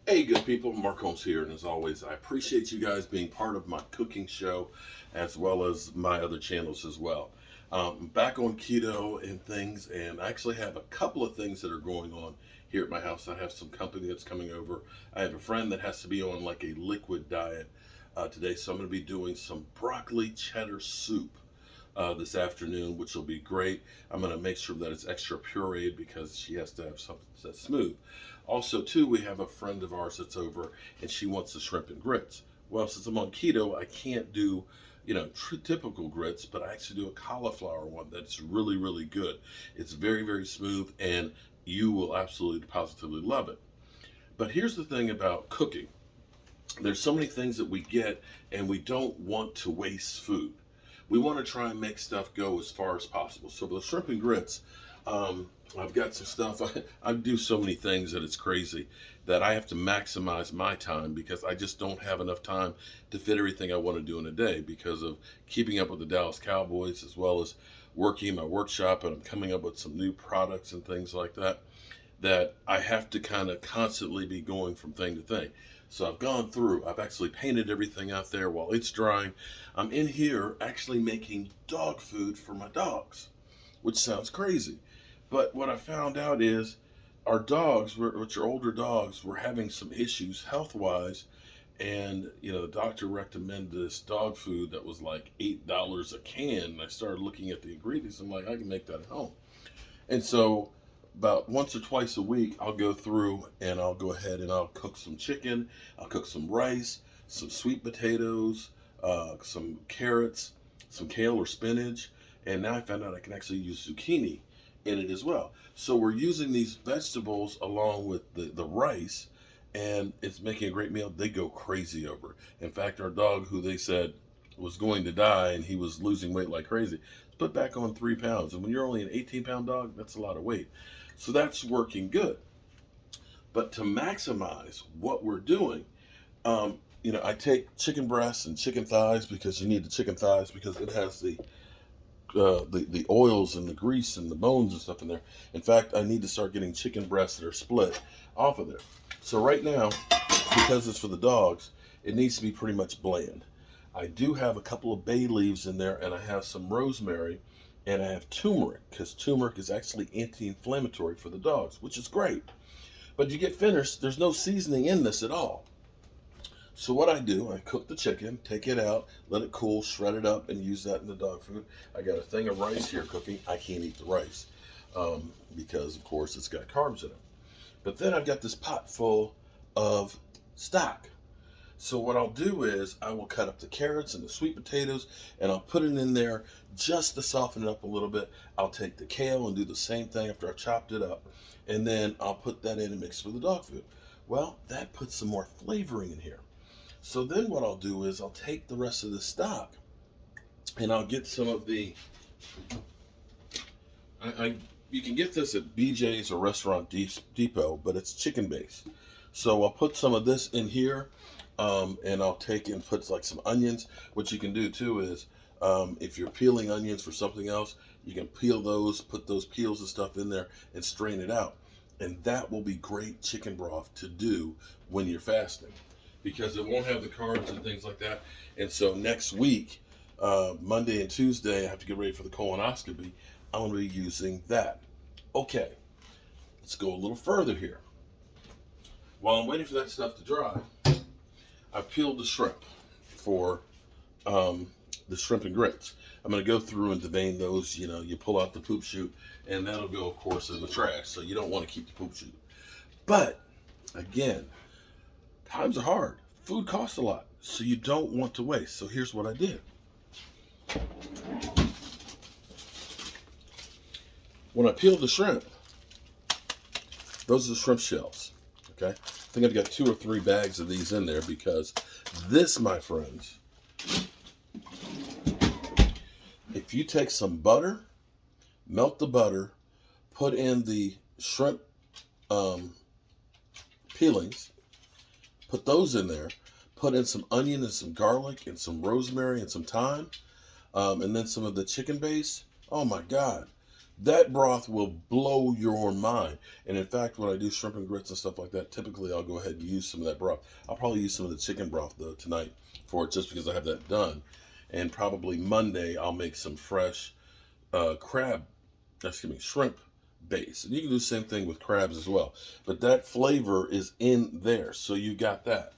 Hey, good people, Mark Holmes here, and as always, I appreciate you guys being part of my cooking show as well as my other channels as well. I'm back on keto and things, and I actually have a couple of things that are going on here at my house. I have some company that's coming over. I have a friend that has to be on like a liquid diet today, so I'm going to be doing some broccoli cheddar soup this afternoon, which will be great. I'm going to make sure that it's extra pureed because she has to have something that's smooth. Also, too, we have a friend of ours that's over and she wants the shrimp and grits. Well, since I'm on keto, I can't do, typical grits, but I actually do a cauliflower one that's really, really good. It's very, very smooth and you will absolutely positively love it. But here's the thing about cooking. There's so many things that we get and we don't want to waste food. We want to try and make stuff go as far as possible. So for the shrimp and grits, I've got some stuff. I do so many things that it's crazy that I have to maximize my time because I just don't have enough time to fit everything I want to do in a day because of keeping up with the Dallas Cowboys as well as working in my workshop, and I'm coming up with some new products and things like that I have to kind of constantly be going from thing to thing. So I've gone through, I've actually painted everything out there while it's drying. I'm in here actually making dog food for my dogs, which sounds crazy. But what I found out is our dogs, which are older dogs, were having some issues health wise. And, the doctor recommended this dog food that was like $8 a can. And I started looking at the ingredients. I'm like, I can make that at home. And so about once or twice a week, I'll go through and I'll go ahead and I'll cook some chicken, I'll cook some rice, some sweet potatoes, some carrots, some kale or spinach, and now I found out I can actually use zucchini in it as well. So we're using these vegetables along with the rice, and it's making a great meal. They go crazy over it. In fact, our dog, who they said was going to die and he was losing weight like crazy, put back on 3 pounds. And when you're only an 18-pound dog, that's a lot of weight. So that's working good. But to maximize what we're doing, I take chicken breasts and chicken thighs because you need the chicken thighs because it has the oils and the grease and the bones and stuff in there. In fact, I need to start getting chicken breasts that are split off of there. So right now, because it's for the dogs, it needs to be pretty much bland. I do have a couple of bay leaves in there, and I have some rosemary, and I have turmeric because turmeric is actually anti-inflammatory for the dogs, which is great. But you get finished, there's no seasoning in this at all. So what I do, I cook the chicken, take it out, let it cool, shred it up, and use that in the dog food. I got a thing of rice here cooking. I can't eat the rice because, of course, it's got carbs in it. But then I've got this pot full of stock. So what I'll do is I will cut up the carrots and the sweet potatoes and I'll put it in there just to soften it up a little bit. I'll take the kale and do the same thing after I've chopped it up. And then I'll put that in and mix it with the dog food. Well, that puts some more flavoring in here. So then what I'll do is I'll take the rest of the stock and I'll get some of you can get this at BJ's or Restaurant Depot, but it's chicken based. So I'll put some of this in here, and I'll take and put like some onions. What you can do too is, if you're peeling onions for something else, you can peel those, put those peels and stuff in there, and strain it out. And that will be great chicken broth to do when you're fasting, because it won't have the carbs and things like that. And so next week, Monday and Tuesday, I have to get ready for the colonoscopy. I'm going to be using that. Okay, let's go a little further here. While I'm waiting for that stuff to dry, I've peeled the shrimp for the shrimp and grits. I'm going to go through and devein those. You pull out the poop chute, and that'll go, of course, in the trash. So you don't want to keep the poop chute. But again, times are hard. Food costs a lot, so you don't want to waste. So here's what I did. When I peeled the shrimp, those are the shrimp shells. Okay, I think I've got 2 or 3 bags of these in there because this, my friends, if you take some butter, melt the butter, put in the shrimp peelings, put those in there, put in some onion and some garlic and some rosemary and some thyme, and then some of the chicken base. Oh my God. That broth will blow your mind. And in fact, when I do shrimp and grits and stuff like that, typically I'll go ahead and use some of that broth. I'll probably use some of the chicken broth though tonight for it, just because I have that done. And probably Monday I'll make some fresh shrimp base. And you can do the same thing with crabs as well. But that flavor is in there, so you got that.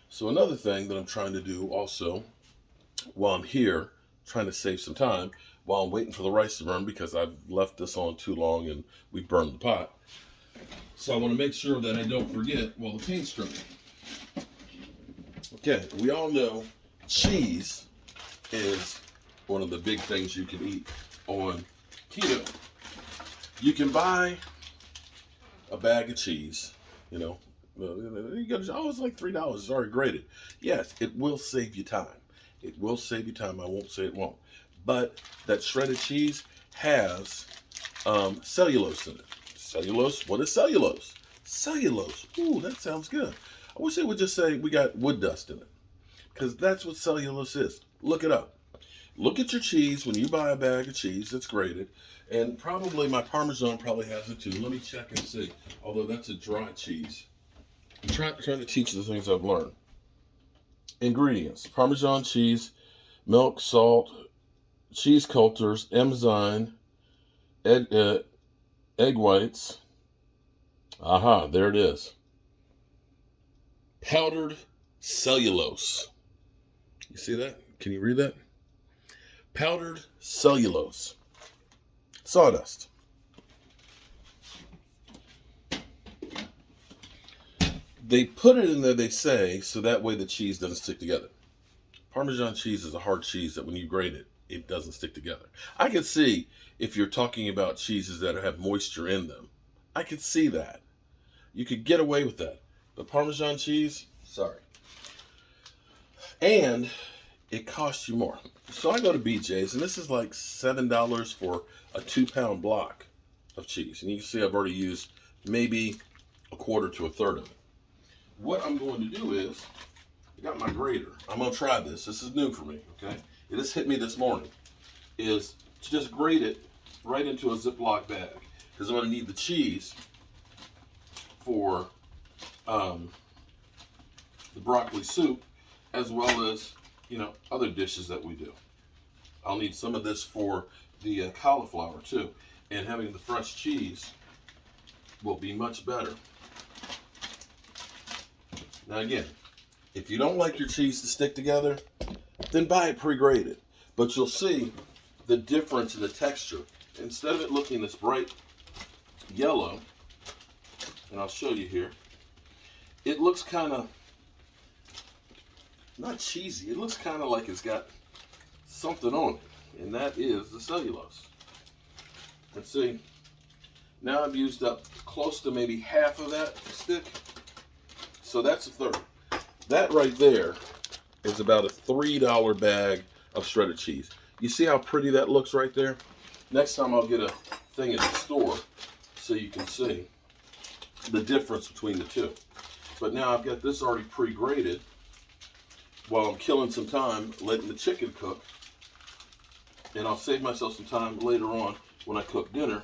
So another thing that I'm trying to do also, while I'm here, trying to save some time, while I'm waiting for the rice to burn, because I've left this on too long and we burned the pot. So I want to make sure that I don't forget while the paint's drying. Okay, we all know cheese is one of the big things you can eat on keto. You can buy a bag of cheese, you got, oh, it's like $3, it's already grated. Yes, it will save you time. It will save you time. I won't say it won't. But that shredded cheese has cellulose in it. Cellulose? What is cellulose? Cellulose. Ooh, that sounds good. I wish they would just say we got wood dust in it, because that's what cellulose is. Look it up. Look at your cheese when you buy a bag of cheese that's grated, and probably my Parmesan probably has it too. Let me check and see. Although that's a dry cheese. I'm trying to teach you the things I've learned. Ingredients: Parmesan cheese, milk, salt, cheese cultures, enzyme, egg whites. Aha, there it is. Powdered cellulose. You see that? Can you read that? Powdered cellulose. Sawdust. They put it in there, they say, so that way the cheese doesn't stick together. Parmesan cheese is a hard cheese that when you grate it, it doesn't stick together. I could see if you're talking about cheeses that have moisture in them. I could see that. You could get away with that. But Parmesan cheese, sorry. And it costs you more. So I go to BJ's, and this is like $7 for a 2-pound block of cheese. And you can see I've already used maybe a quarter to a third of it. What I'm going to do is, I got my grater. I'm going to try this. This is new for me, okay? It just hit me this morning. Is to just grate it right into a Ziploc bag, because I'm going to need the cheese for the broccoli soup, as well as, other dishes that we do. I'll need some of this for the cauliflower too. And having the fresh cheese will be much better. Now again, if you don't like your cheese to stick together, then buy it pre-grated. But you'll see the difference in the texture. Instead of it looking this bright yellow, and I'll show you here, it looks kind of, not cheesy, it looks kind of like it's got something on it, and that is the cellulose. And see, now I've used up close to maybe half of that stick, so that's a third. That right there is about a $3 bag of shredded cheese. You see how pretty that looks right there? Next time I'll get a thing at the store so you can see the difference between the two. But now I've got this already pre-grated while I'm killing some time letting the chicken cook. And I'll save myself some time later on when I cook dinner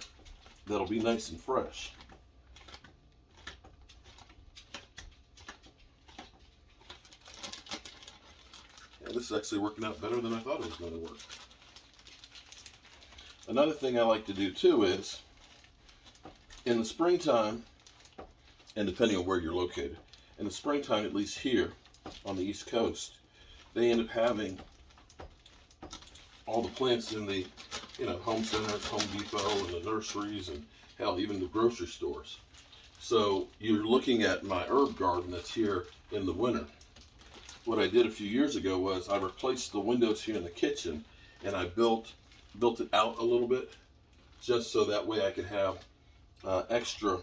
that'll be nice and fresh. Yeah, this is actually working out better than I thought it was going to work. Another thing I like to do too is, in the springtime, and depending on where you're located, in the springtime, at least here on the East Coast, they end up having all the plants in the home centers, Home Depot, and the nurseries, and hell, even the grocery stores. So you're looking at my herb garden that's here in the winter. What I did a few years ago was I replaced the windows here in the kitchen, and I built it out a little bit, just so that way I could have extra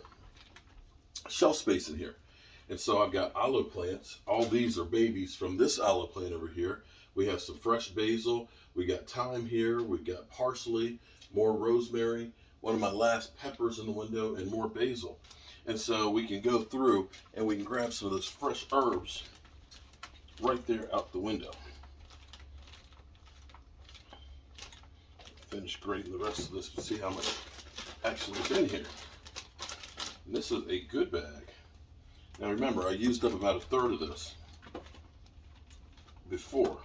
shelf space in here. And so I've got aloe plants. All these are babies from this aloe plant over here. We have some fresh basil. We got thyme here. We've got parsley, more rosemary, one of my last peppers in the window, and more basil. And so we can go through and we can grab some of those fresh herbs right there out the window. I finish grating the rest of this to see how much actually is in here. And this is a good bag. Now remember, I used up about a third of this before.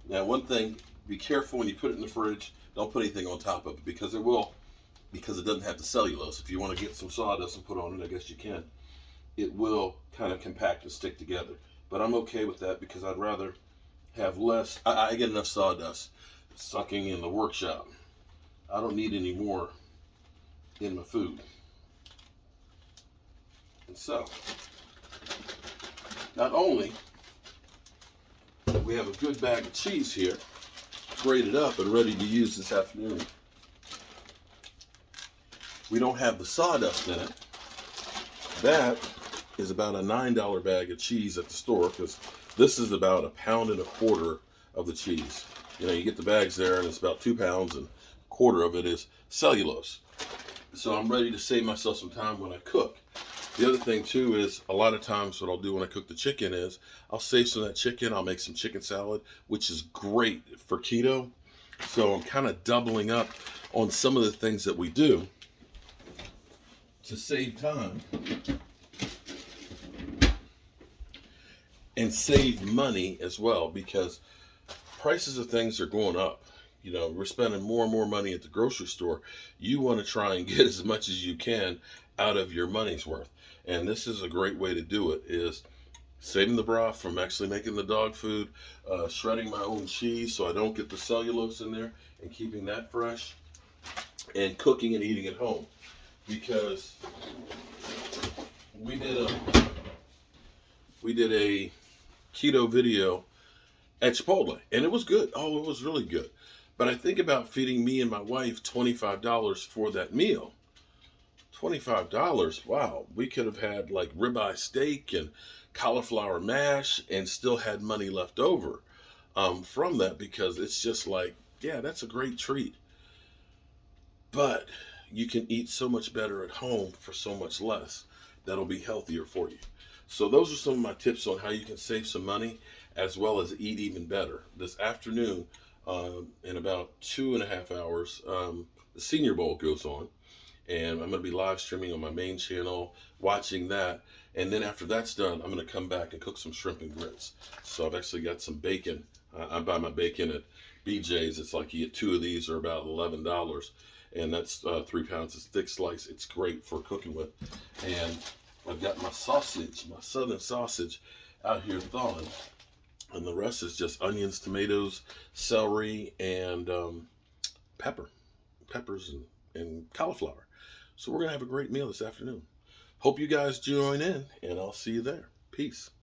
Now one thing, be careful when you put it in the fridge, don't put anything on top of it because it doesn't have the cellulose. If you want to get some sawdust and put on it, I guess you can. It will kind of compact and stick together. But I'm okay with that because I'd rather have less. I get enough sawdust sucking in the workshop. I don't need any more in my food. And so, not only do we have a good bag of cheese here, grated up and ready to use this afternoon, we don't have the sawdust in it. That is about a $9 bag of cheese at the store because this is about 1.25 pounds of the cheese. You know, you get the bags there and it's about 2 pounds and a quarter of it is cellulose. So I'm ready to save myself some time when I cook. The other thing too is a lot of times what I'll do when I cook the chicken is I'll save some of that chicken. I'll make some chicken salad, which is great for keto. So I'm kind of doubling up on some of the things that we do to save time and save money as well, because prices of things are going up. You know, we're spending more and more money at the grocery store. You want to try and get as much as you can out of your money's worth. And this is a great way to do it, is saving the broth from actually making the dog food, shredding my own cheese so I don't get the cellulose in there, and keeping that fresh, and cooking and eating at home. Because we did a keto video at Chipotle, and it was good. Oh, it was really good. But I think about feeding me and my wife $25 for that meal. $25, wow. We could have had like ribeye steak and cauliflower mash and still had money left over from that, because it's just like, yeah, that's a great treat. But you can eat so much better at home for so much less. That'll be healthier for you. So those are some of my tips on how you can save some money as well as eat even better. This afternoon, in about 2.5 hours, the Senior Bowl goes on, and I'm going to be live streaming on my main channel, watching that. And then after that's done, I'm going to come back and cook some shrimp and grits. So I've actually got some bacon. I buy my bacon at BJ's. It's like you get 2 of these are about $11. And that's 3 pounds of thick slice. It's great for cooking with. And I've got my sausage, my southern sausage out here thawing. And the rest is just onions, tomatoes, celery, and peppers and cauliflower. So we're going to have a great meal this afternoon. Hope you guys join in, and I'll see you there. Peace.